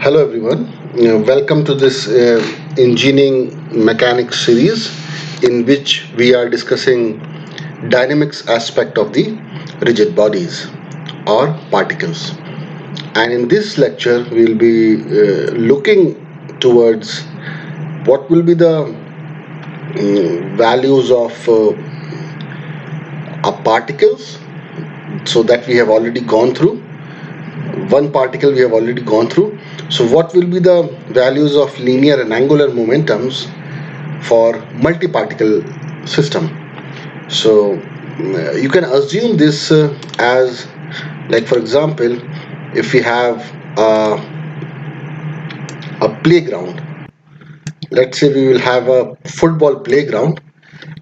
Hello everyone. Welcome to this engineering mechanics series in which we are discussing dynamics aspect of the rigid bodies or particles. And in this lecture we will be looking towards what will be the values of particles, so that we have already gone through. One particle we have already gone through. So what will be the values of linear and angular momentums for multiparticle system? So you can assume this as, like for example, if we have a playground. Let's say we will have a football playground,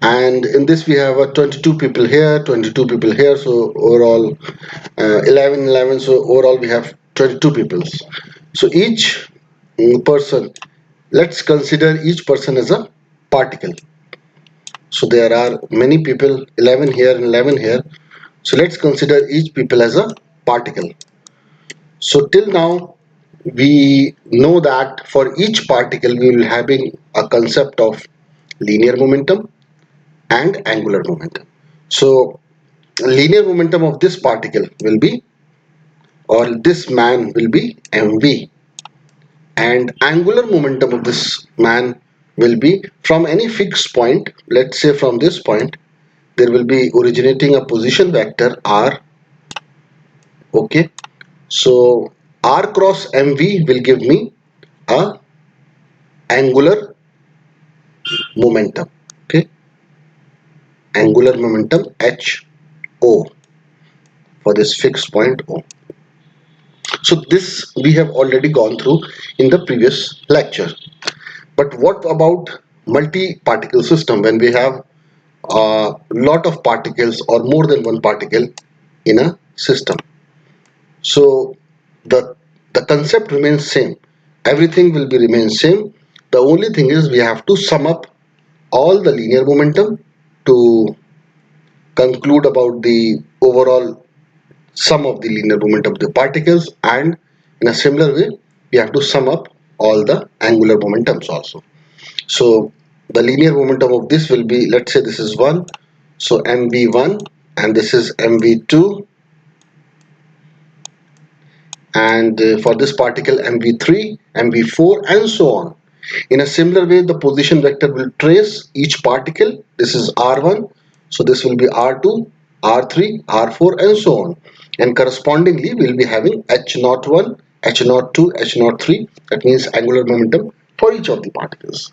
and in this we have 22 people here, 22 people here, so overall 11 11, so overall we have 22 people. So each person, let's consider each person as a particle. So there are many people, 11 here and 11 here, so let's consider each people as a particle. So till now we know that for each particle we will having a concept of linear momentum and angular momentum. So linear momentum of this particle will be, or this man will be, mv, and angular momentum of this man will be from any fixed point. Let's say from this point there will be originating a position vector r. Okay, so r cross mv will give me a angular momentum. Okay, angular momentum ho for this fixed point o. So this we have already gone through in the previous lecture. But what about multi-particle system, when we have a lot of particles or more than one particle in a system? So the concept remains same. Everything will be remain same. The only thing is we have to sum up all the linear momentum to conclude about the overall sum of the linear momentum of the particles, and in a similar way we have to sum up all the angular momentums also. So the linear momentum of this will be, let's say this is 1, so mv1, and this is mv2, and for this particle mv3, mv4, and so on. In a similar way the position vector will trace each particle. This is r1, so this will be r2, r3, r4, and so on, and correspondingly we will be having h01, h02, h03, that means angular momentum for each of the particles.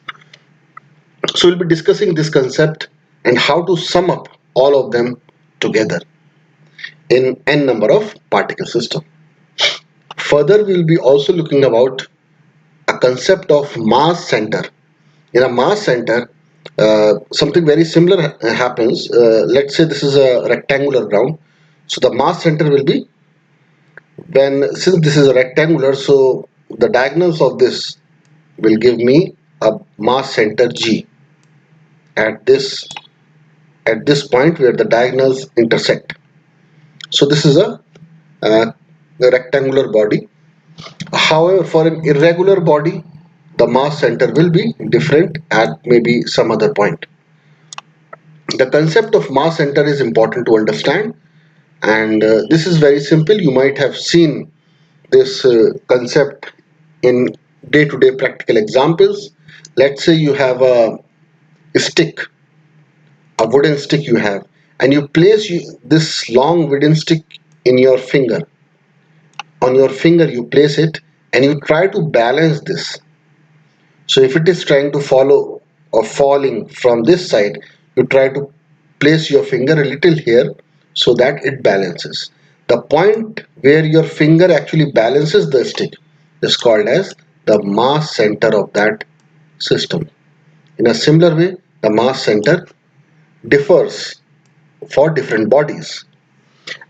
So we'll be discussing this concept and how to sum up all of them together in n number of particle system. Further, we will be also looking about a concept of mass center. In a mass center, something very similar happens. Let's say this is a rectangular ground. So the mass center will be, since this is a rectangular, so the diagonals of this will give me a mass center G at this point where the diagonals intersect. So this is a rectangular body. However, for an irregular body, the mass center will be different at maybe some other point. The concept of mass center is important to understand, and this is very simple. You might have seen this concept in day-to-day practical examples. Let's say you have a stick, a wooden stick you have, and you place this long wooden stick in your finger. On your finger you place it and you try to balance this. So if it is trying to follow or falling from this side, you try to place your finger a little here so that it balances. The point where your finger actually balances the stick is called as the mass center of that system. In a similar way, the mass center differs for different bodies,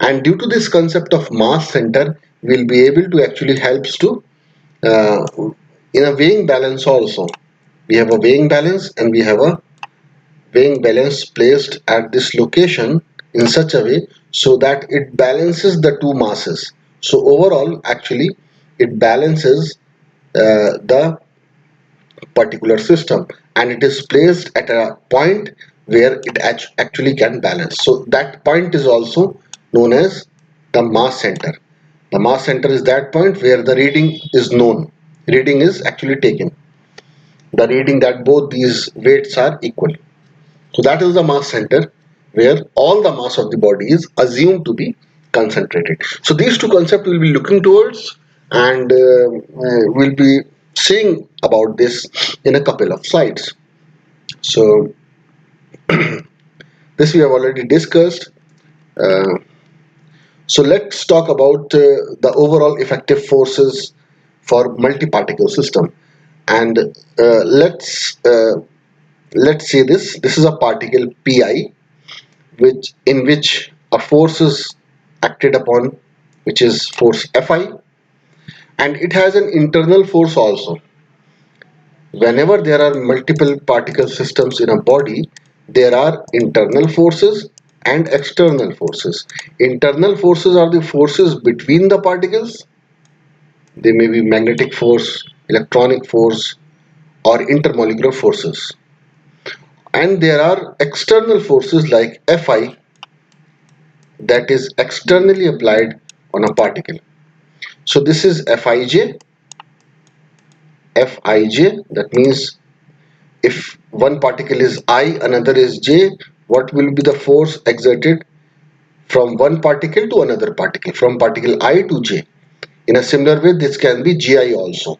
and due to this concept of mass center we'll be able to actually helps to in a weighing balance also. We have a weighing balance and we have a weighing balance placed at this location in such a way so that it balances the two masses. So overall actually it balances the particular system, and it is placed at a point where it actually can balance. So that point is also known as the mass center. The mass center is that point where the reading is known. Reading is actually taken. The reading that both these weights are equal. So that is the mass center where all the mass of the body is assumed to be concentrated. So these two concepts we'll be looking towards, and we'll be seeing about this in a couple of slides. So this we have already discussed. Uh, so let's talk about the overall effective forces for multi-particle system, and let's say this is a particle pi which a force is acted upon, which is force Fi, and it has an internal force also. Whenever there are multiple particle systems in a body, there are internal forces and external forces. Internal forces are the forces between the particles. They may be magnetic force, electronic force, or intermolecular forces. And there are external forces like Fi that is externally applied on a particle. So this is Fij. Fij, that means if one particle is I, another is J, what will be the force exerted from one particle to another particle, from particle I to J? In a similar way, this can be Gi also.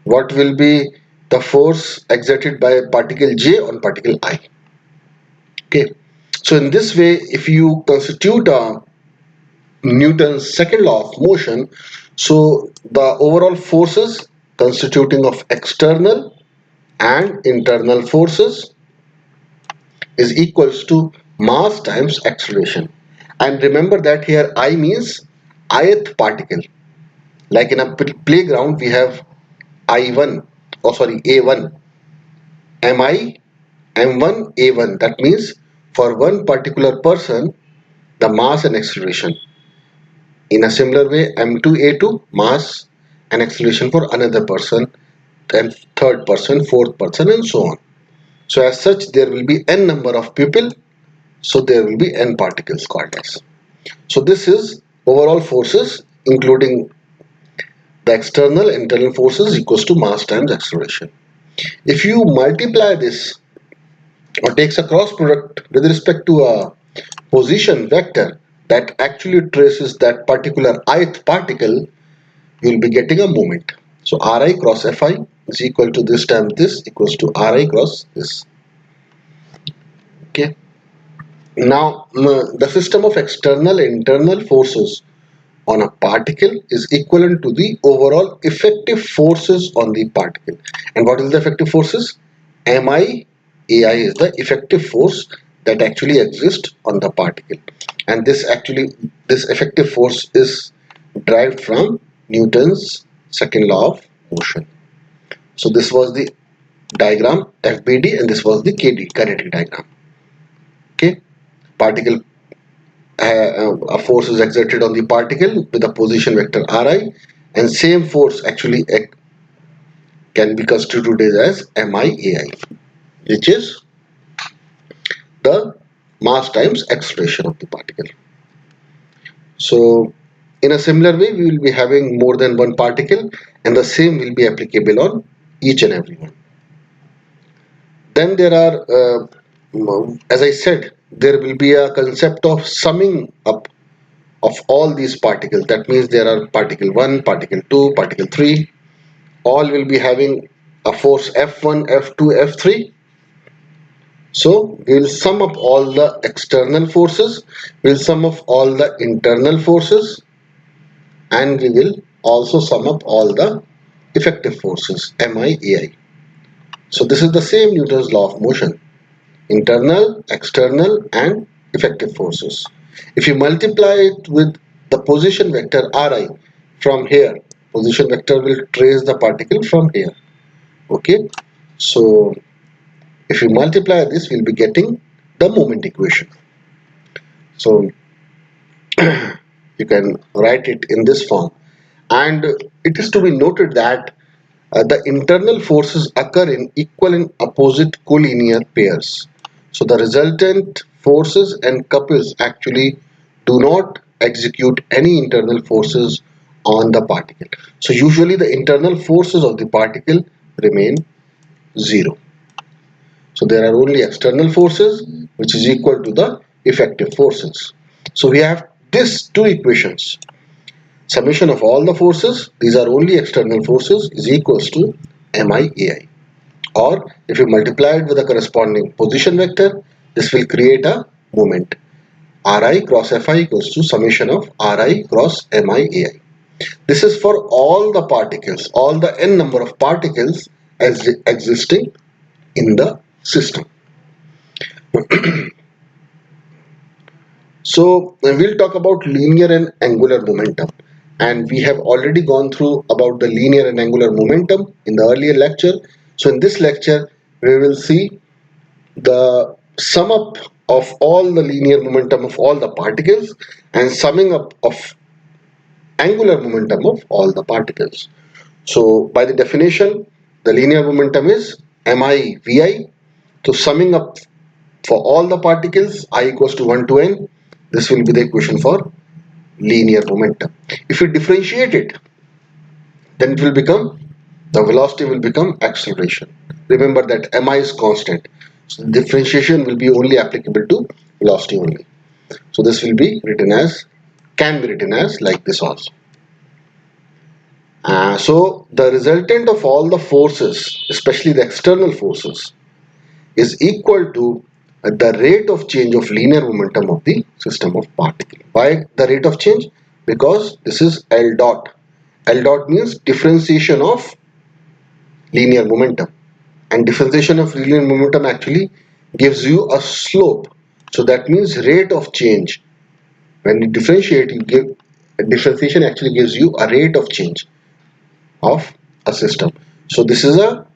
What will be the force exerted by particle J on particle I? Okay. So in this way, if you constitute a Newton's second law of motion, so the overall forces constituting of external and internal forces is equals to mass times acceleration. And remember that here I means ith particle. Like in a playground we have I1, oh sorry, A1, MI, M1, A1. That means for one particular person the mass and acceleration. In a similar way, M2, A2, mass and acceleration for another person, then third person, fourth person, and so on. So as such, there will be n number of people, so there will be n particles called as. So this is overall forces, including the external internal forces equals to mass times acceleration. If you multiply this or takes a cross product with respect to a position vector that actually traces that particular ith particle, you will be getting a moment. So Ri cross Fi is equal to this times this equals to Ri cross this. Okay. Now the system of external and internal forces on a particle is equivalent to the overall effective forces on the particle. And what is the effective forces? Mi Ai is the effective force that actually exists on the particle, and this effective force is derived from Newton's second law of motion. So this was the diagram FBD, and this was the KD, kinetic diagram. Okay, particle a force is exerted on the particle with a position vector Ri, and same force actually can be constituted as MiAi, which is the mass times acceleration of the particle. So in a similar way, we will be having more than one particle, and the same will be applicable on each and every one. Then there are, as I said, there will be a concept of summing up of all these particles. That means there are particle 1, particle 2, particle 3. All will be having a force F1, F2, F3. So we will sum up all the external forces, we will sum up all the internal forces, and we will also sum up all the effective forces MiAi. So this is the same Newton's law of motion: internal, external, and effective forces. If you multiply it with the position vector Ri from here, position vector will trace the particle from here. Okay, so if you multiply this, we'll be getting the moment equation. So you can write it in this form, and it is to be noted that The internal forces occur in equal and opposite collinear pairs. So the resultant forces and couples actually do not execute any internal forces on the particle. So usually the internal forces of the particle remain zero. So there are only external forces which is equal to the effective forces. So we have these two equations. Summation of all the forces, these are only external forces, is equals to MIAI. Or if you multiply it with a corresponding position vector, this will create a moment. Ri cross Fi equals to summation of Ri cross MIAI. This is for all the particles, all the n number of particles as existing in the system. So we'll talk about linear and angular momentum, and we have already gone through about the linear and angular momentum in the earlier lecture. So in this lecture we will see the sum up of all the linear momentum of all the particles and summing up of angular momentum of all the particles. So by the definition, the linear momentum is MIVI. So summing up for all the particles I equals to 1 to n, this will be the equation for linear momentum. If you differentiate it, then it will become, the velocity will become acceleration. Remember that mi is constant, so the differentiation will be only applicable to velocity only. So this will be written as, can be written as like this also. So the resultant of all the forces, especially the external forces, is equal to the rate of change of linear momentum of the system of particle. Why the rate of change? Because this is L dot. L dot means differentiation of linear momentum, and differentiation of linear momentum actually gives you a slope. So that means rate of change. When you differentiate, you give, differentiation actually gives you a rate of change of a system. So this is a,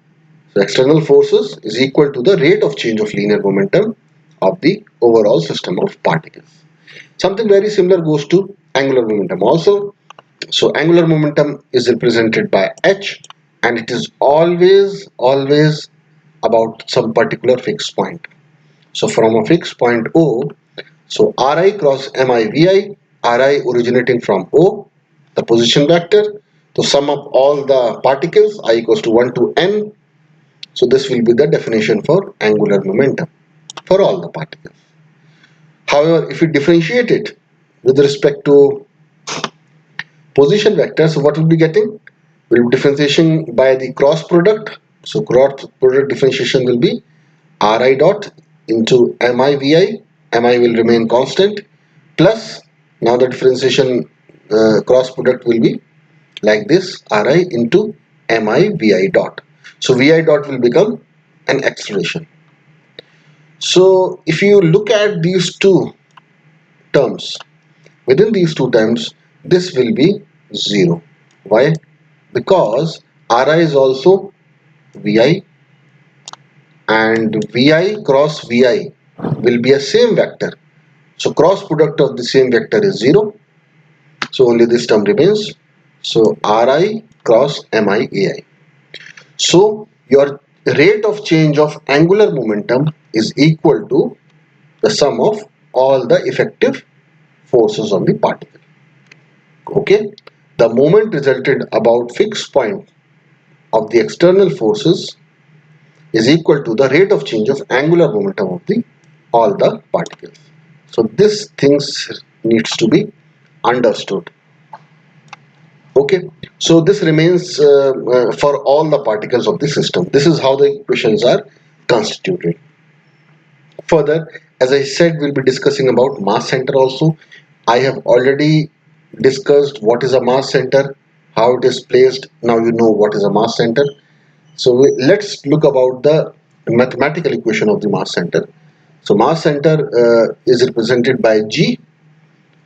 so external forces is equal to the rate of change of linear momentum of the overall system of particles. Something very similar goes to angular momentum also. So angular momentum is represented by h, and it is always about some particular fixed point. So from a fixed point O, so Ri cross MIVI, Ri originating from O, the position vector, to sum up all the particles I equals to 1 to n. So this will be the definition for angular momentum for all the particles. However, if we differentiate it with respect to position vector, so what will be getting? Will be differentiation by the cross product. So cross product differentiation will be Ri dot into MIVI. Mi will remain constant, plus now the differentiation cross product will be like this, Ri into MIVI dot. So Vi dot will become an acceleration. So if you look at these two terms, within these two terms, this will be 0. Why? Because Ri is also Vi, and Vi cross Vi will be a same vector. So cross product of the same vector is 0. So only this term remains. So Ri cross MIAI. So your rate of change of angular momentum is equal to the sum of all the effective forces on the particle. Okay, the moment resulted about fixed point of the external forces is equal to the rate of change of angular momentum of the all the particles. So this things needs to be understood. Okay, so this remains for all the particles of the system. This is how the equations are constituted. Further, as I said, we'll be discussing about mass center also. I have already discussed what is a mass center, how it is placed. Now you know what is a mass center. So let's look about the mathematical equation of the mass center. So mass center is represented by G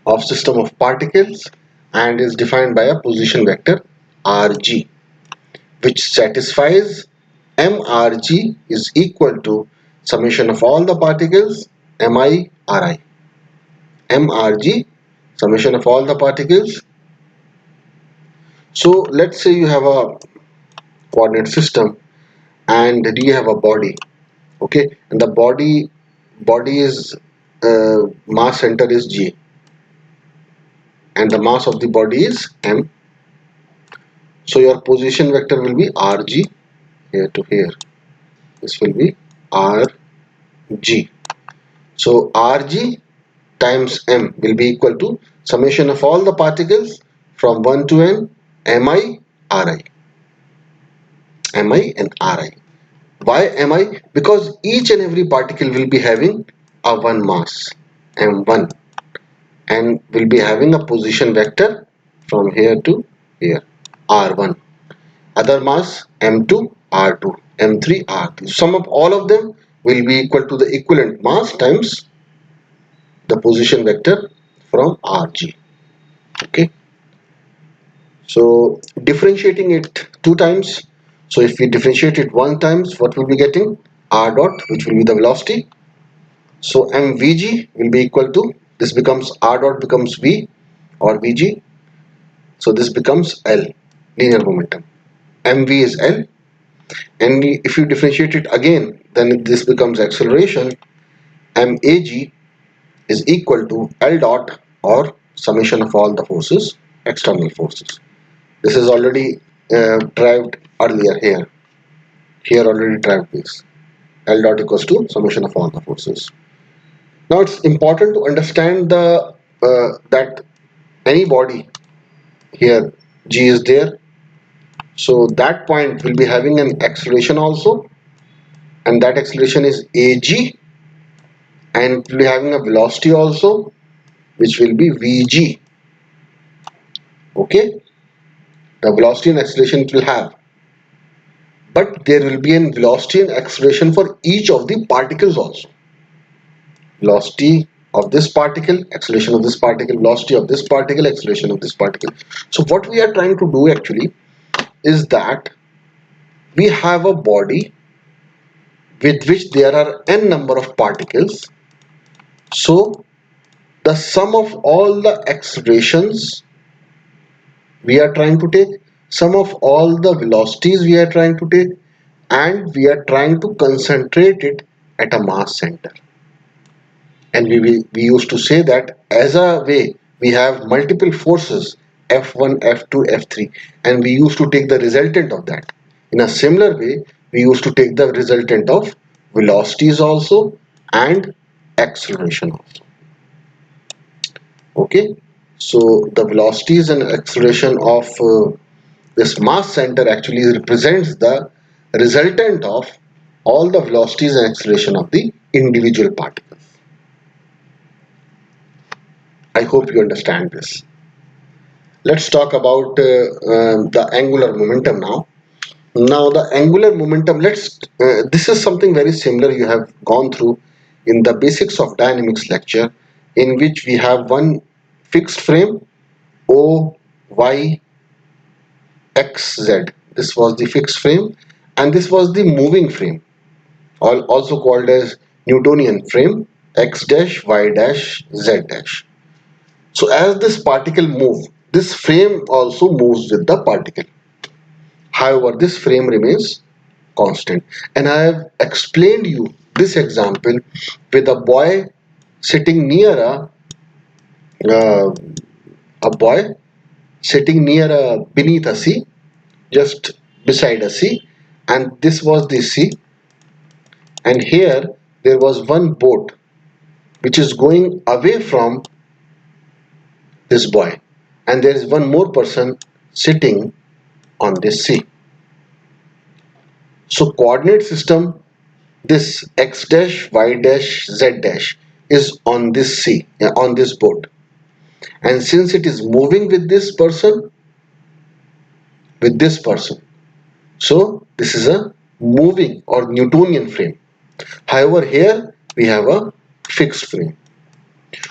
of system of particles and is defined by a position vector Rg, which satisfies mRg is equal to summation of all the particles Mi Ri. mRg, summation of all the particles. So let's say you have a coordinate system, and you have a body. Okay, and the body is mass center is G, and the mass of the body is M. So your position vector will be RG here to here. This will be RG. So RG times M will be equal to summation of all the particles from 1 to n, Mi, Ri. Mi and Ri. Why Mi? Because each and every particle will be having a one mass, M1, and will be having a position vector from here to here, R1. Other mass M2, R2, M3, R3. Sum of all of them will be equal to the equivalent mass times the position vector from Rg. Okay. So differentiating it two times. So if we differentiate it one times, what will be getting? R dot, which will be the velocity. So mvg will be equal to, this becomes R dot becomes v or vg. So this becomes L, linear momentum. mv is L, and if you differentiate it again, then this becomes acceleration. Mag is equal to L dot, or summation of all the forces, external forces. This is already derived earlier here. Here already derived this. L dot equals to summation of all the forces. Now it's important to understand the that any body here, G is there. So that point will be having an acceleration also, and that acceleration is Ag, and it will be having a velocity also, which will be Vg. Okay, the velocity and acceleration it will have, but there will be a velocity and acceleration for each of the particles also. Velocity of this particle, acceleration of this particle, velocity of this particle, acceleration of this particle. So what we are trying to do actually is that we have a body with which there are n number of particles. So the sum of all the accelerations we are trying to take, sum of all the velocities we are trying to take, and we are trying to concentrate it at a mass center. And we used to say that as a way we have multiple forces, F1, F2, F3, and we used to take the resultant of that. In a similar way, we used to take the resultant of velocities also and acceleration also. Okay, so the velocities and acceleration of this mass center actually represents the resultant of all the velocities and acceleration of the individual particles. I hope you understand this. Let's talk about the angular momentum now. Now the angular momentum, this is something very similar you have gone through in the basics of dynamics lecture, in which we have one fixed frame O, Y, X, Z. This was the fixed frame, and this was the moving frame, also called as Newtonian frame, X dash, Y dash, Z dash. So as this particle moves, this frame also moves with the particle. However, this frame remains constant. And I have explained you this example with a boy sitting near uh, a boy sitting near beneath a sea, just beside a sea, and this was the sea. And here there was one boat which is going away from this boy, and there is one more person sitting on this sea. So coordinate system, this x dash, y dash, z dash is on this sea, on this boat, and since it is moving with this person, so this is a moving or Newtonian frame. However, here we have a fixed frame.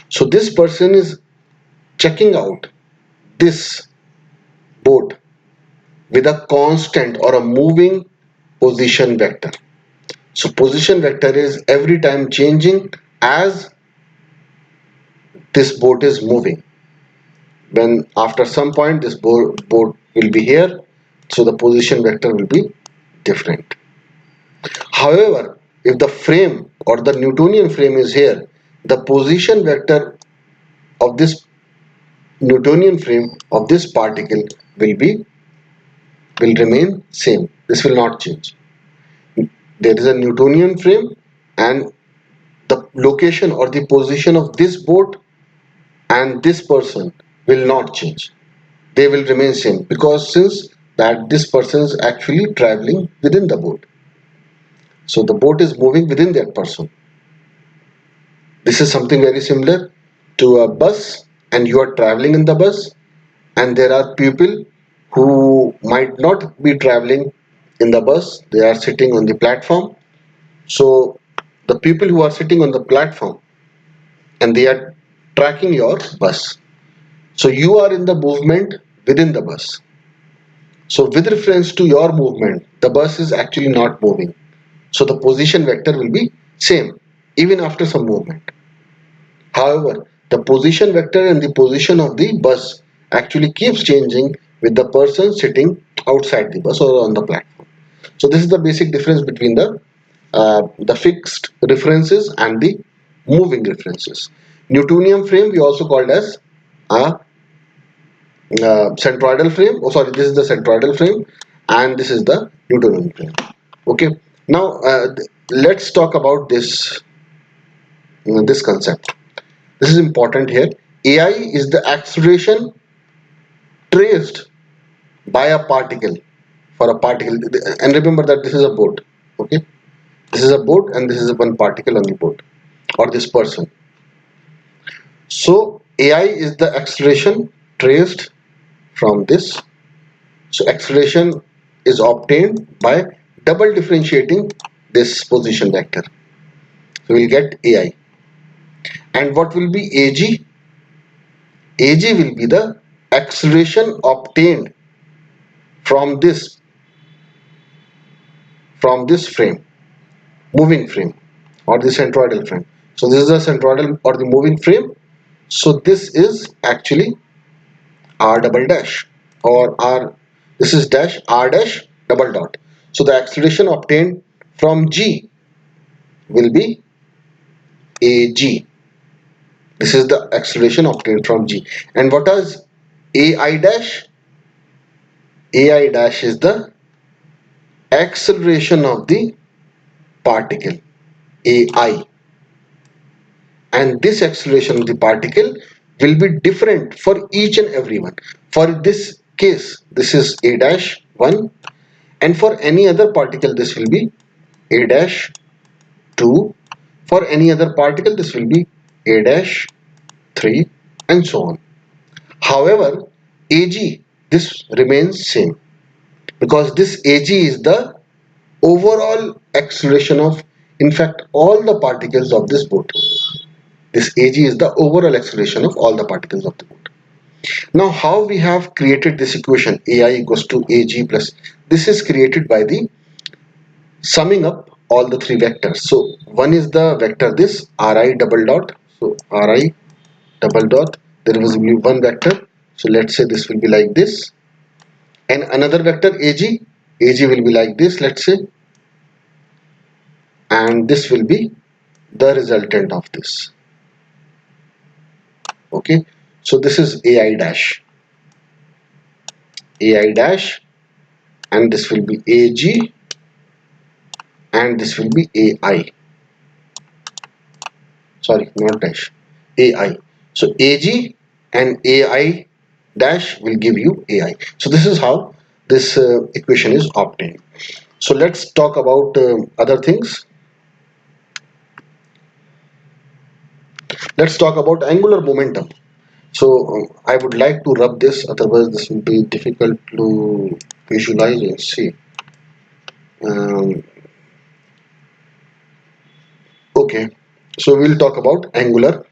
So this person is checking out this boat with a constant or a moving position vector. So position vector is every time changing as this boat is moving. When after some point this boat will be here, So the position vector will be different. However, if the frame or the Newtonian frame is here, the position vector of this Newtonian frame of this particle will remain same. This will not change. There is a Newtonian frame, and the location or the position of this boat and this person will not change. They will remain same, because since that this person is actually traveling within the boat. So the boat is moving within that person. This is something very similar to a bus, and you are traveling in the bus, and there are people who might not be traveling in the bus, they are sitting on the platform. So the people who are sitting on the platform, and they are tracking your bus. So you are in the movement within the bus. So with reference to your movement, the bus is actually not moving. So the position vector will be same even after some movement. However, the position vector and the position of the bus actually keeps changing with the person sitting outside the bus or on the platform. So this is the basic difference between the fixed references and the moving references. Newtonian frame we also called as a centroidal frame. Oh, sorry, this is the centroidal frame, and this is the Newtonian frame. Okay. Now let's talk about this concept. This is important here. AI is the acceleration traced by a particle for a particle, and remember that this is a boat. Okay, this is a boat, and this is one particle on the boat or this person. So AI is the acceleration traced from this. So acceleration is obtained by double differentiating this position vector. So we'll get AI. And what will be AG? AG will be the acceleration obtained from this frame, moving frame, or the centroidal frame. So this is the centroidal or the moving frame. So this is actually R double dash, or R, this is dash R dash double dot. So the acceleration obtained from G will be AG. This is the acceleration obtained from G. And what is AI dash? AI dash is the acceleration of the particle, AI. And this acceleration of the particle will be different for each and every one. For this case, this is A dash 1, and for any other particle this will be A dash 2. For any other particle this will be A dash 3, and so on. However, AG, this remains same, because this AG is the overall acceleration of, in fact, all the particles of this boat. This AG is the overall acceleration of all the particles of the boat. Now how we have created this equation AI equals to AG plus, this is created by the summing up all the three vectors. So one is the vector this Ri double dot, so Ri double dot, there will be one vector, so let's say this will be like this, and another vector AG will be like this, let's say, and this will be the resultant of this. Okay, so this is AI dash, and this will be AG, and this will be AI, sorry, not dash, AI. So AG and AI dash will give you AI. So this is how this equation is obtained. So let's talk about other things. Let's talk about angular momentum. So I would like to rub this, otherwise this will be difficult to visualize and see. Okay, so we'll talk about angular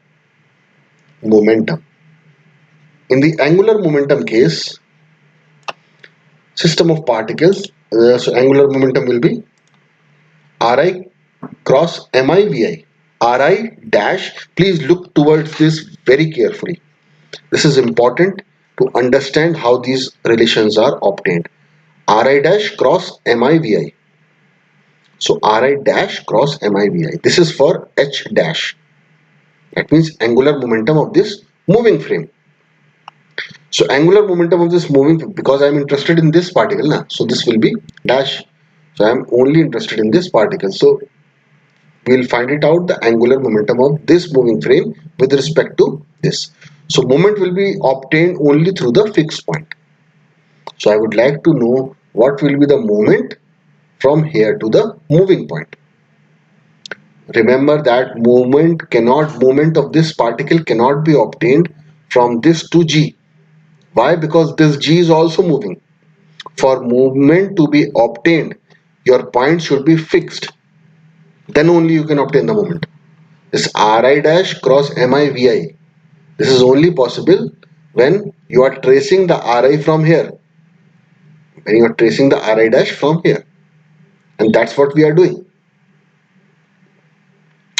momentum. In the angular momentum case, system of particles, so angular momentum will be Ri cross MIVI. Ri dash, please look towards this very carefully. This is important to understand how these relations are obtained. Ri dash cross mivi. So Ri dash cross mivi. This is for h dash. That means angular momentum of this moving frame. So angular momentum of this moving, because I am interested in this particle now, so this will be dash. So I am only interested in this particle. So we will find it out the angular momentum of this moving frame with respect to this. So moment will be obtained only through the fixed point. So I would like to know what will be the moment from here to the moving point. Remember that moment of this particle cannot be obtained from this to G. Why? Because this G is also moving. For movement to be obtained, your point should be fixed. Then only you can obtain the moment. This Ri dash cross mivi. This is only possible when you are tracing the Ri from here. When you are tracing the Ri dash from here. And that's what we are doing.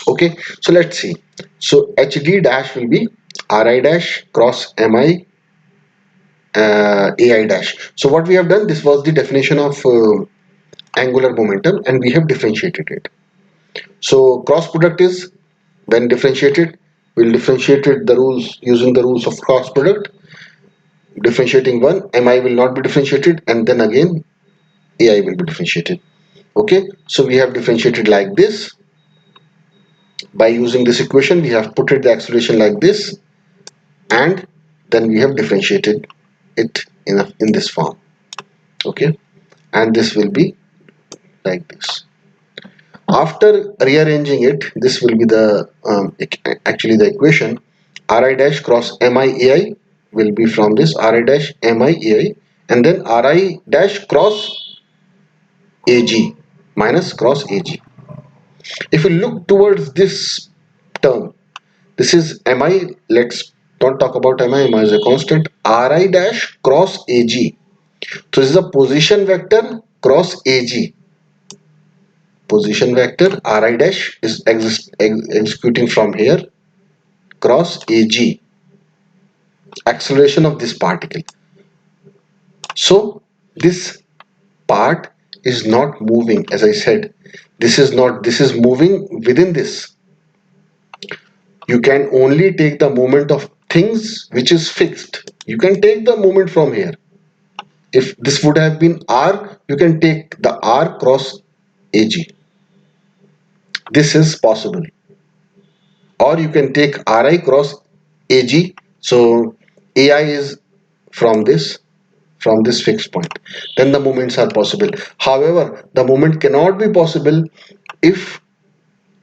Okay, so let's see. So hd dash will be Ri dash cross mi ai dash. So what we have done, this was the definition of angular momentum, and we have differentiated it. So cross product is, when differentiated, we'll differentiate it the rules using the rules of cross product. Differentiating one, mi will not be differentiated, and then again ai will be differentiated. Okay, so we have differentiated like this. By using this equation, we have put it the acceleration like this, and then we have differentiated it in this form. Okay, and this will be like this. After rearranging it, this will be the actually the equation. Ri dash cross miai will be from this Ri dash miai, and then Ri dash cross ag minus cross ag. If you look towards this term, this is mi. Let's don't talk about mi. Mi is a constant. Ri dash cross ag. So this is a position vector cross ag. Position vector Ri dash is executing from here cross ag. Acceleration of this particle. So this part is not moving, as I said. This is not. This is moving within this. You can only take the moment of things which is fixed. You can take the moment from here. If this would have been r, you can take the r cross ag. This is possible. Or you can take ri cross ag. So ai is from this fixed point. Then the moments are possible. However, the moment cannot be possible if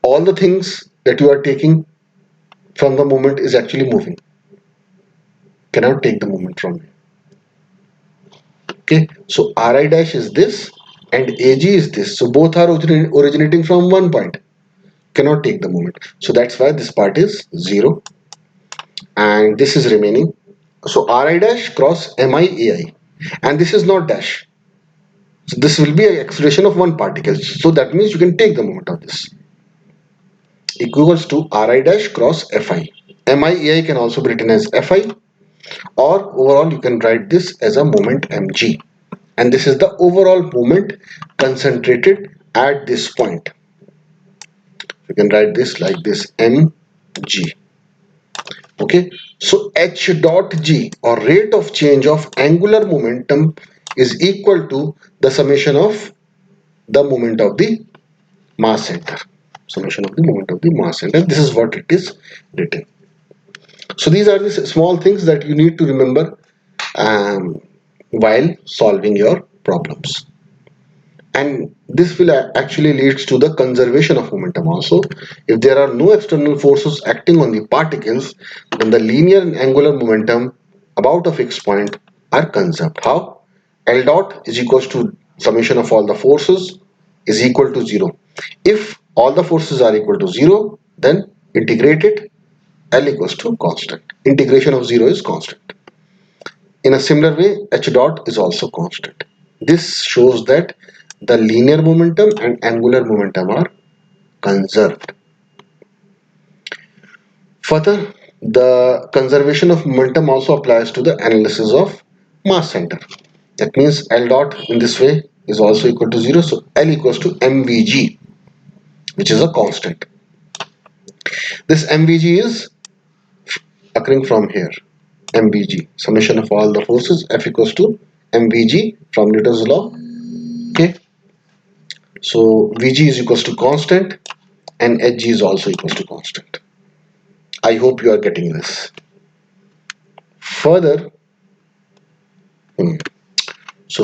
all the things that you are taking from the moment is actually moving. Cannot take the moment from here. Okay, so Ri dash is this and Ag is this. So both are originating from one point. Cannot take the moment. So that's why this part is 0 and this is remaining. So Ri dash cross miai, and this is not dash. So this will be an acceleration of one particle. So that means you can take the moment of this. Equals to Ri dash cross fi. Miai can also be written as fi, or overall you can write this as a moment mg. And this is the overall moment concentrated at this point. You can write this like this, mg. Okay, so h dot g, or rate of change of angular momentum, is equal to the summation of the moment of the mass center. Summation of the moment of the mass center. This is what it is written. So these are the small things that you need to remember while solving your problems. And this will actually leads to the conservation of momentum also. If there are no external forces acting on the particles, then the linear and angular momentum about a fixed point are conserved. How? L dot is equals to summation of all the forces is equal to 0. If all the forces are equal to 0, then integrate it, L equals to constant. Integration of 0 is constant. In a similar way, h dot is also constant. This shows that the linear momentum and angular momentum are conserved. Further, the conservation of momentum also applies to the analysis of mass center. That means L dot in this way is also equal to 0. So L equals to mvg, which is a constant. This mvg is occurring from here. mvg, summation of all the forces, F equals to mvg from Newton's law. Okay. So vg is equals to constant and hg is also equals to constant. I hope you are getting this. Further,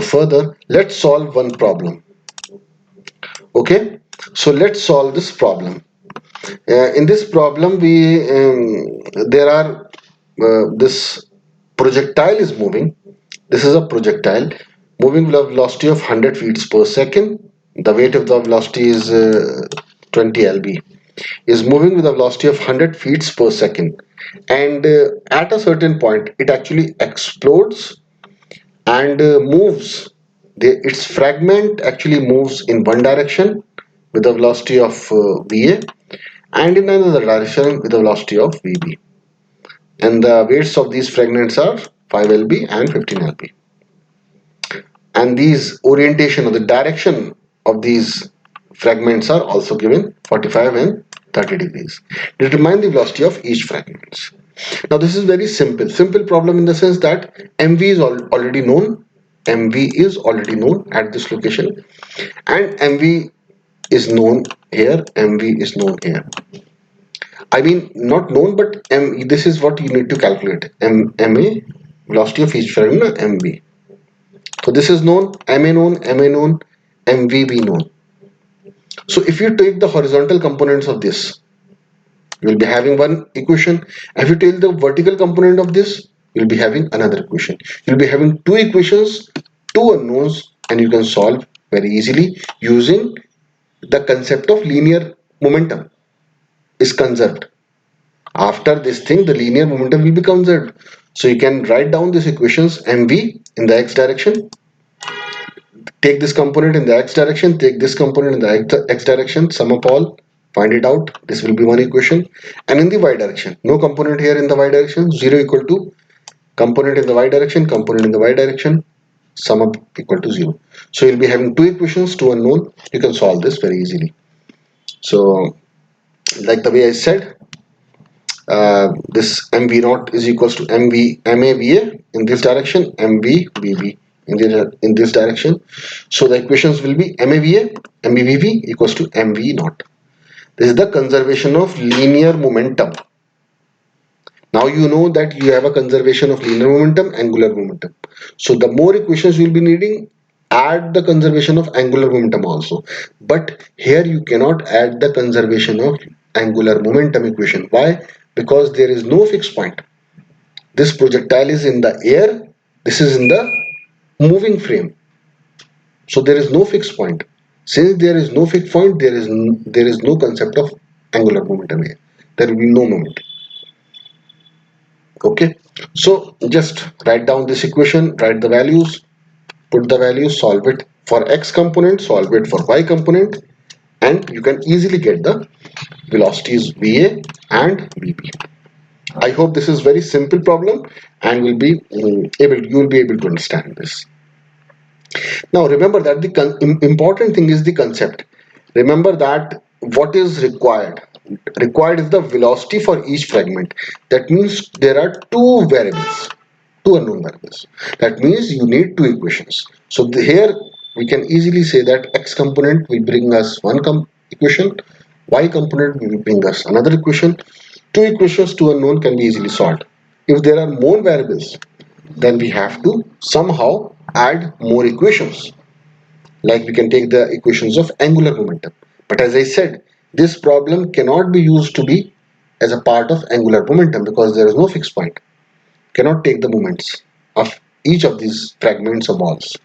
further, let's solve one problem. Okay, so let's solve this problem. In this problem, there are this projectile is moving. This is a projectile moving with a velocity of 100 feet per second. The weight of the velocity is 20 lb. Is moving with a velocity of 100 feet per second, and at a certain point, it actually explodes and moves. Its fragment actually moves in one direction with a velocity of va, and in another direction with a velocity of vb. And the weights of these fragments are 5 lb and 15 lb. And these orientation of the direction of these fragments are also given 45 and 30 degrees. Determine the velocity of each fragment. Now this is very simple problem in the sense that mv is already known. mv is already known at this location, and mv is known here, mv is known here. I mean, not known, but this is what you need to calculate. Ma, velocity of each fragment, mv. So this is known, ma known, mvb known. So if you take the horizontal components of this, you will be having one equation. If you take the vertical component of this, you will be having another equation. You will be having two equations, two unknowns, and you can solve very easily using the concept of linear momentum is conserved. After this thing, the linear momentum will be conserved. So you can write down these equations, mv in the x direction, take this component in the x direction, take this component in the x direction, sum up all, find it out. This will be one equation. And in the y direction, no component here in the y direction, 0 equal to component in the y direction, component in the y direction, sum up equal to 0. So you'll be having two equations, two unknown. You can solve this very easily. So like the way I said, this mv naught is equals to mava in this direction, mvbb in this direction. So the equations will be mava, mvbb equals to mv naught. This is the conservation of linear momentum. Now you know that you have a conservation of linear momentum, angular momentum. So the more equations you will be needing, add the conservation of angular momentum also. But here you cannot add the conservation of angular momentum equation. Why? Because there is no fixed point. This projectile is in the air, this is in the moving frame. So there is no fixed point. Since there is no fixed point, there is no concept of angular momentum here. There will be no moment. Okay, so just write down this equation, write the values, put the values, solve it for x component, solve it for y component, and you can easily get the velocities va and vb. I hope this is very simple problem and you will be able to understand this. Now remember that the important thing is the concept. Remember that what is required. Required is the velocity for each fragment. That means there are two variables, two unknown variables. That means you need two equations. So here we can easily say that x component will bring us one equation, y component will bring us another equation. Two equations, two unknown can be easily solved. If there are more variables, then we have to somehow add more equations. Like we can take the equations of angular momentum. But as I said, this problem cannot be used to be as a part of angular momentum because there is no fixed point. Cannot take the moments of each of these fragments or balls.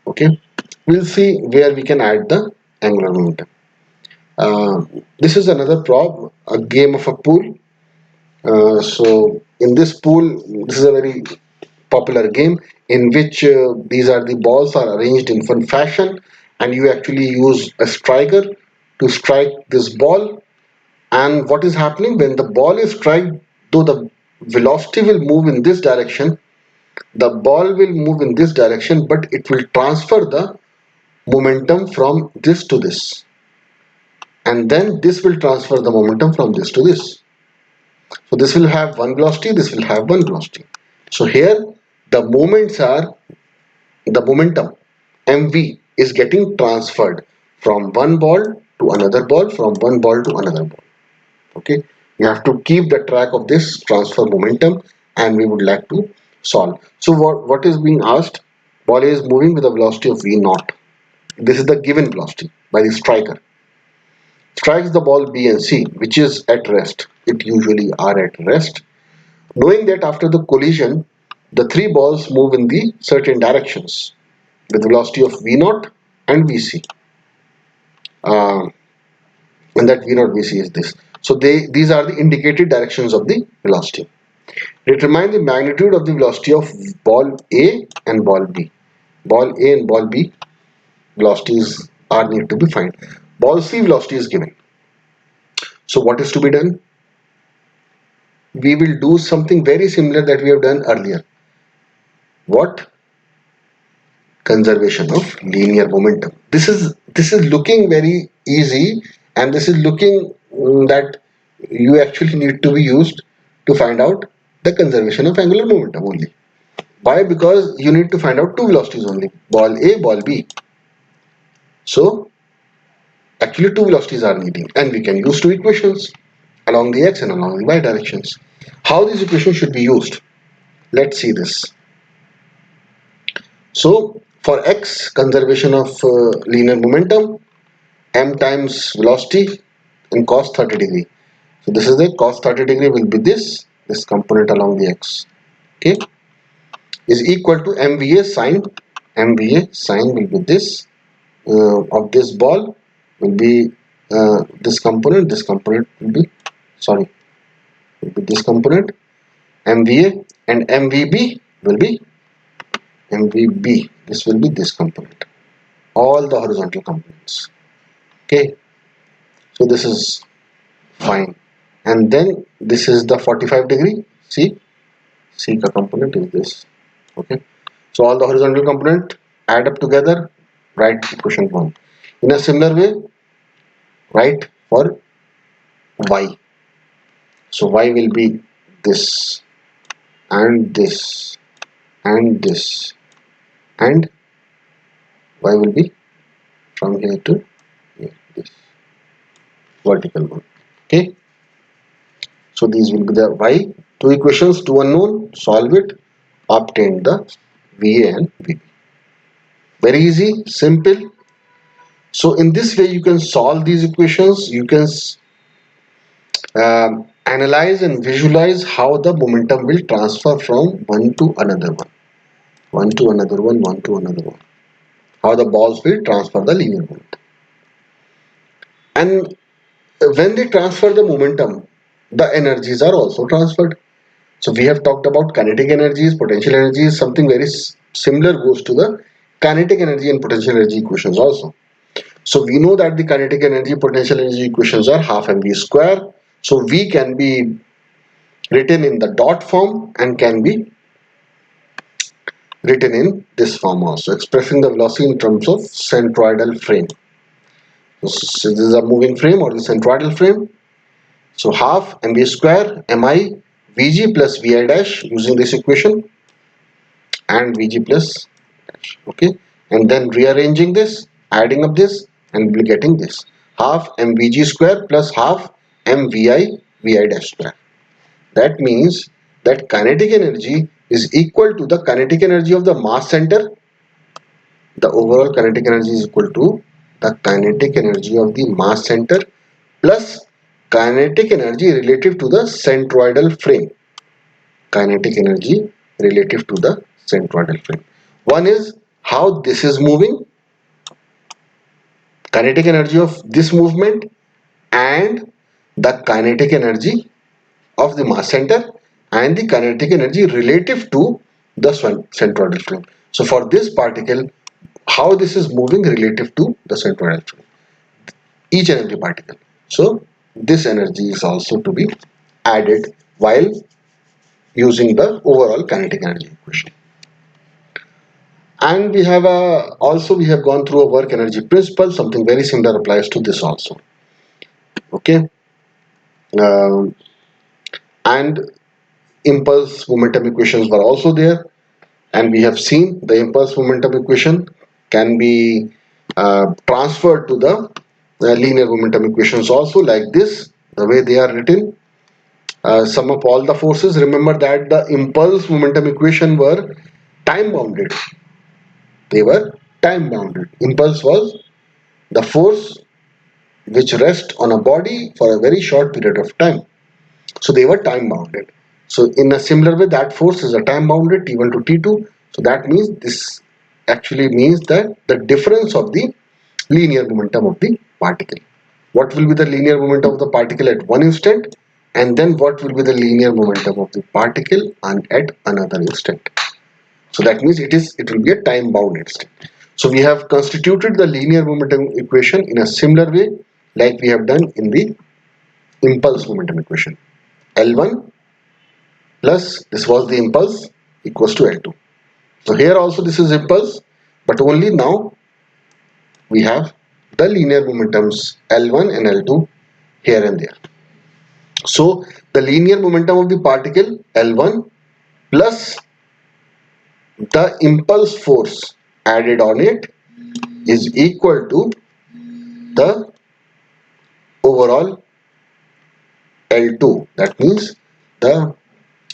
Okay, we'll see where we can add the angular momentum. This is another problem, a game of a pool. So in this pool, this is a very popular game in which these are the balls are arranged in one fashion, and you actually use a striker to strike this ball. And what is happening when the ball is struck, though the velocity will move in this direction, The ball will move in this direction, but it will transfer the momentum from this to this, and then this will transfer the momentum from this to this. So this will have one velocity, this will have one velocity. So here the moments are, the momentum mv is getting transferred from one ball to another ball, from one ball to another ball. Okay, you have to keep the track of this transfer momentum, and we would like to solve. So what is being asked? Ball is moving with a velocity of v naught. This is the given velocity by the striker. Strikes the ball B and C, which is at rest. It usually are at rest. Knowing that after the collision, the three balls move in the certain directions with velocity of v naught and vc. Uh, and that v naught vc is this. So these are the indicated directions of the velocity. Determine the magnitude of the velocity of ball A and ball B. Ball A and ball B velocities are need to be found. Ball C velocity is given. So what is to be done? We will do something very similar that we have done earlier. What? Conservation of linear momentum. This is looking very easy, and this is looking that you actually need to be used to find out the conservation of angular momentum only. Why? Because you need to find out two velocities only, ball A, ball B. So actually two velocities are needed, and we can use two equations along the x and along the y directions. How these equations should be used? Let's see this. So for x, conservation of linear momentum, m times velocity in cos 30 degree. So this is the cos 30 degree will be this component along the x. Okay, is equal to mva sine will be this of this ball will be this component will be this component mva, and mvb will be this will be this component, all the horizontal components. Okay, so this is fine, and then this is the 45 degree c component is this. Okay, so all the horizontal component add up together, write equation 1. In a similar way, write for y. So y will be this and this and this, and y will be from here to here, this vertical one. Okay, so these will be the y, two equations, two unknown, solve it, obtain the va and vb. Very easy, simple. So in this way you can solve these equations. You can analyze and visualize how the momentum will transfer from one to another one, one to another one, one to another one, how the balls will transfer the linear momentum. And when they transfer the momentum, the energies are also transferred. So we have talked about kinetic energies, potential energies. Something very similar goes to the kinetic energy and potential energy equations also. So we know that the kinetic energy, potential energy equations are half mv square. So V can be written in the dot form and can be written in this form also, expressing the velocity in terms of centroidal frame. So this is a moving frame or the centroidal frame. So half mv square mi vg plus vi dash using this equation, and vg plus dash. Okay, and then rearranging this, adding up this, and we'll be getting this half mvg square plus half mvi vi dash square. That means that kinetic energy is equal to the kinetic energy of the mass center. The overall kinetic energy is equal to the kinetic energy of the mass center plus kinetic energy relative to the centroidal frame. Kinetic energy relative to the centroidal frame. One is how this is moving, kinetic energy of this movement, and the kinetic energy of the mass center and the kinetic energy relative to the centroidal frame. So for this particle, how this is moving relative to the centroidal frame, each and every particle. So this energy is also to be added while using the overall kinetic energy equation. And we have also we have gone through a work energy principle. Something very similar applies to this also. Okay. Um, and impulse momentum equations were also there, and we have seen the impulse momentum equation can be transferred to the linear momentum equations also, like this, the way they are written. Sum up all the forces. Remember that the impulse momentum equation were time bounded. They were time bounded. Impulse was the force which rests on a body for a very short period of time. So they were time bounded. So in a similar way, that force is a time bounded T1 to T2. So that means this actually means that the difference of the linear momentum of the particle. What will be the linear momentum of the particle at one instant, and then what will be the linear momentum of the particle and at another instant. So that means it will be a time bound instant. So we have constituted the linear momentum equation in a similar way like we have done in the impulse momentum equation. L1 plus this was the impulse equals to L2. So here also this is impulse, but only now we have the linear momentums L1 and L2 here and there. So the linear momentum of the particle L1 plus the impulse force added on it is equal to the overall L2. That means the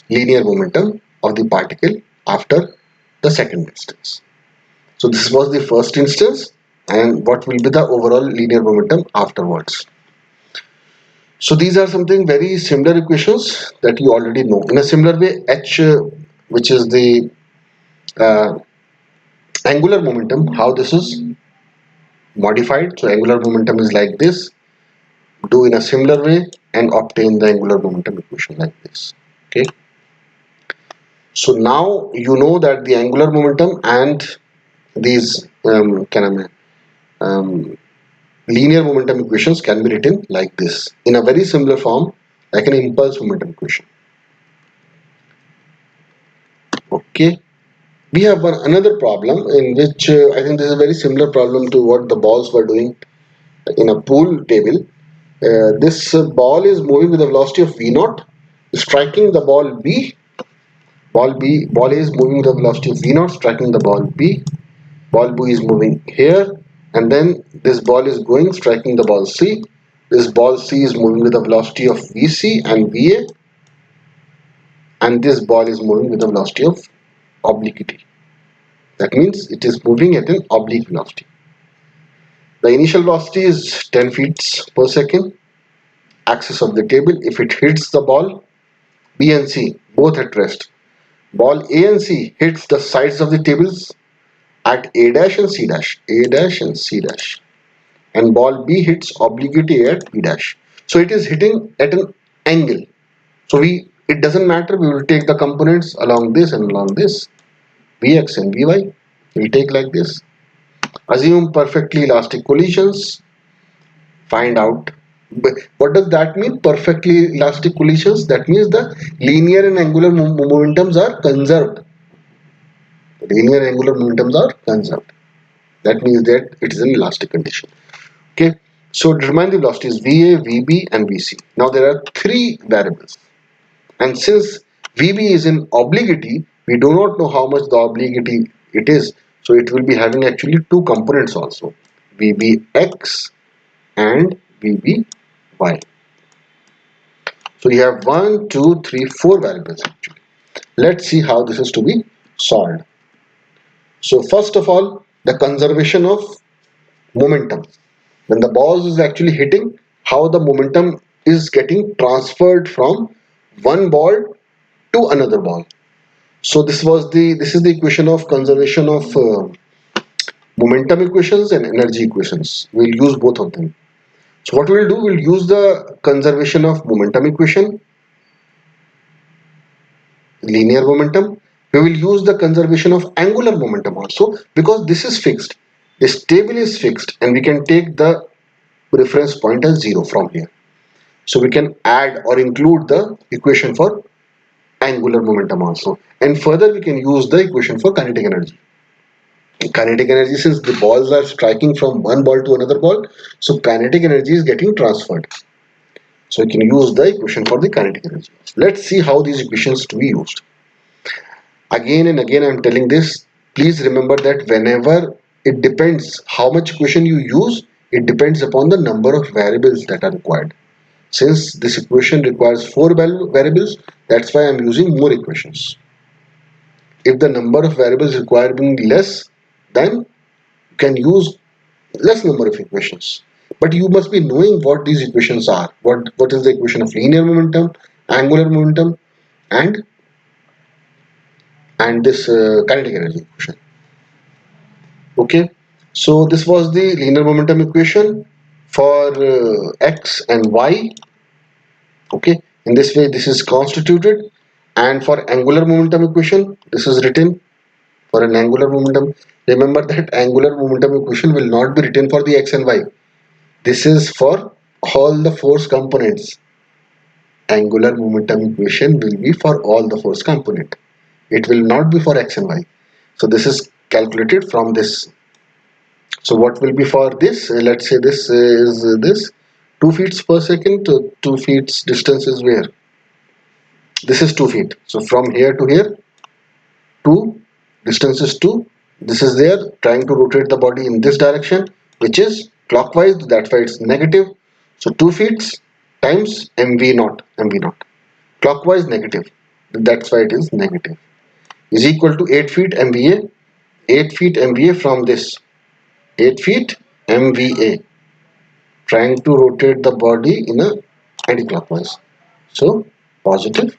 linear momentum of the particle after the second instance. So this was the first instance, and what will be the overall linear momentum afterwards. So these are something very similar equations that you already know. In a similar way, H, which is the uh, angular momentum, how this is modified. So angular momentum is like this. Do in a similar way and obtain the angular momentum equation like this. Okay. So now you know that the angular momentum and these linear momentum equations can be written like this in a very similar form, like an impulse momentum equation. Okay. We have another problem in which I think this is a very similar problem to what the balls were doing in a pool table. This ball is moving with a velocity of v naught, striking the ball B. Ball A is moving with a velocity of v naught, striking the ball B. Ball B is moving here, and then this ball is going, striking the ball C. This ball C is moving with a velocity of Vc and Va, and this ball is moving with a velocity of obliquity. That means it is moving at an oblique velocity. The initial velocity is 10 feet per second. Axis of the table, if it hits the ball B and C both at rest, ball A and C hits the sides of the tables at A dash and C dash, A dash and C dash, and ball B hits obliquity at B dash. So it is hitting at an angle. So it doesn't matter, we will take the components along this and along this, Vx and Vy, we take like this. Assume perfectly elastic collisions. Find out. What does that mean? Perfectly elastic collisions. That means the linear and angular momentums are conserved. Linear and angular momentums are conserved. That means that it is an elastic condition. Okay. So determine the velocities VA, VB, and VC. Now there are three variables, and since VB is in obliquity, we do not know how much the obliquity it is. So it will be having actually two components also, VBX and VBY. So you have 1, 2, 3, 4 variables actually. Let's see how this is to be solved. So first of all, the conservation of momentum. When the ball is actually hitting, how the momentum is getting transferred from one ball to another ball. So this is the equation of conservation of momentum equations and energy equations. We'll use both of them. So what we'll do, we'll use the conservation of momentum equation, linear momentum. We will use the conservation of angular momentum also, because this is fixed. This table is fixed and we can take the reference point as 0 from here. So we can add or include the equation for angular momentum also. And further we can use the equation for kinetic energy. Kinetic energy, since the balls are striking from one ball to another ball, so kinetic energy is getting transferred. So you can use the equation for the kinetic energy. Let's see how these equations to be used. Again and again I'm telling this, please remember that whenever it depends how much equation you use, it depends upon the number of variables that are required. Since this equation requires 4 variables, that's why I'm using more equations. If the number of variables required being less, then you can use less number of equations. But you must be knowing what these equations are. What is the equation of linear momentum, angular momentum, and this kinetic energy equation. Okay, so this was the linear momentum equation for x and y. Okay, in this way this is constituted, and for angular momentum equation this is written for an angular momentum. Remember that angular momentum equation will not be written for the x and y. This is for all the force components. Angular momentum equation will be for all the force component. It will not be for x and y. So this is calculated from this. So what will be for this? Let's say this is this 2 feet per second. 2 feet distance is where? This is 2 feet. So from here to here, 2, distance is 2. This is there, trying to rotate the body in this direction, which is clockwise. That's why it's negative. So 2 feet times mv naught, clockwise negative. That's why it is negative. Is equal to 8 feet mva. 8 feet mva from this. 8 feet mva, trying to rotate the body in a anti-clockwise. So positive.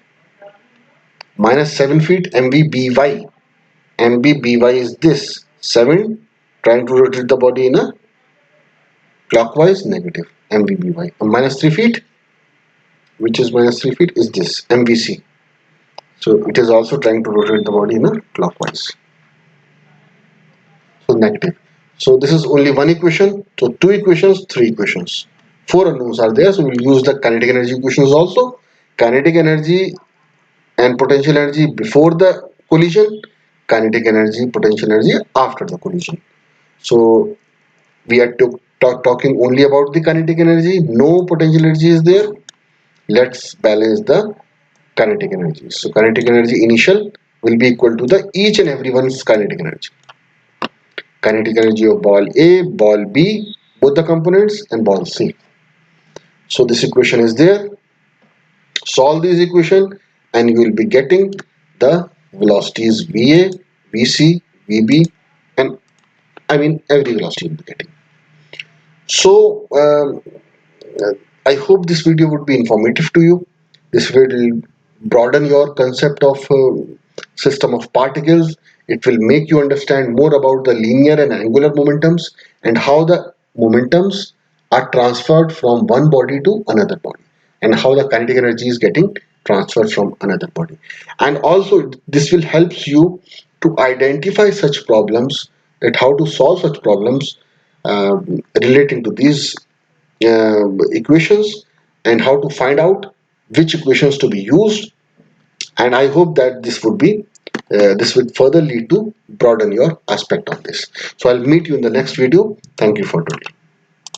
Minus 7 feet mvby. mvby is this 7, trying to rotate the body in a clockwise, negative mvby. And minus 3 feet, which is minus 3 feet, is this mvc. So it is also trying to rotate the body in a clockwise. So negative. So this is only one equation. So 2 equations, 3 equations. 4 unknowns are there. So we'll use the kinetic energy equations also. Kinetic energy and potential energy before the collision. Kinetic energy, potential energy after the collision. So we are talking only about the kinetic energy. No potential energy is there. Let's balance the kinetic energy. So kinetic energy initial will be equal to the each and everyone's kinetic energy. Kinetic energy of ball A, ball B, both the components, and ball C. So this equation is there. Solve this equation and you will be getting the velocities VA, VC, VB, and every velocity you will be getting. So I hope this video would be informative to you. This will broaden your concept of system of particles. It will make you understand more about the linear and angular momentums and how the momentums are transferred from one body to another body, and how the kinetic energy is getting transferred from another body. And also this will help you to identify such problems, that how to solve such problems relating to these equations, and how to find out which equations to be used. And I hope that this would further lead to broaden your aspect of this. So I'll meet you in the next video. Thank you for today.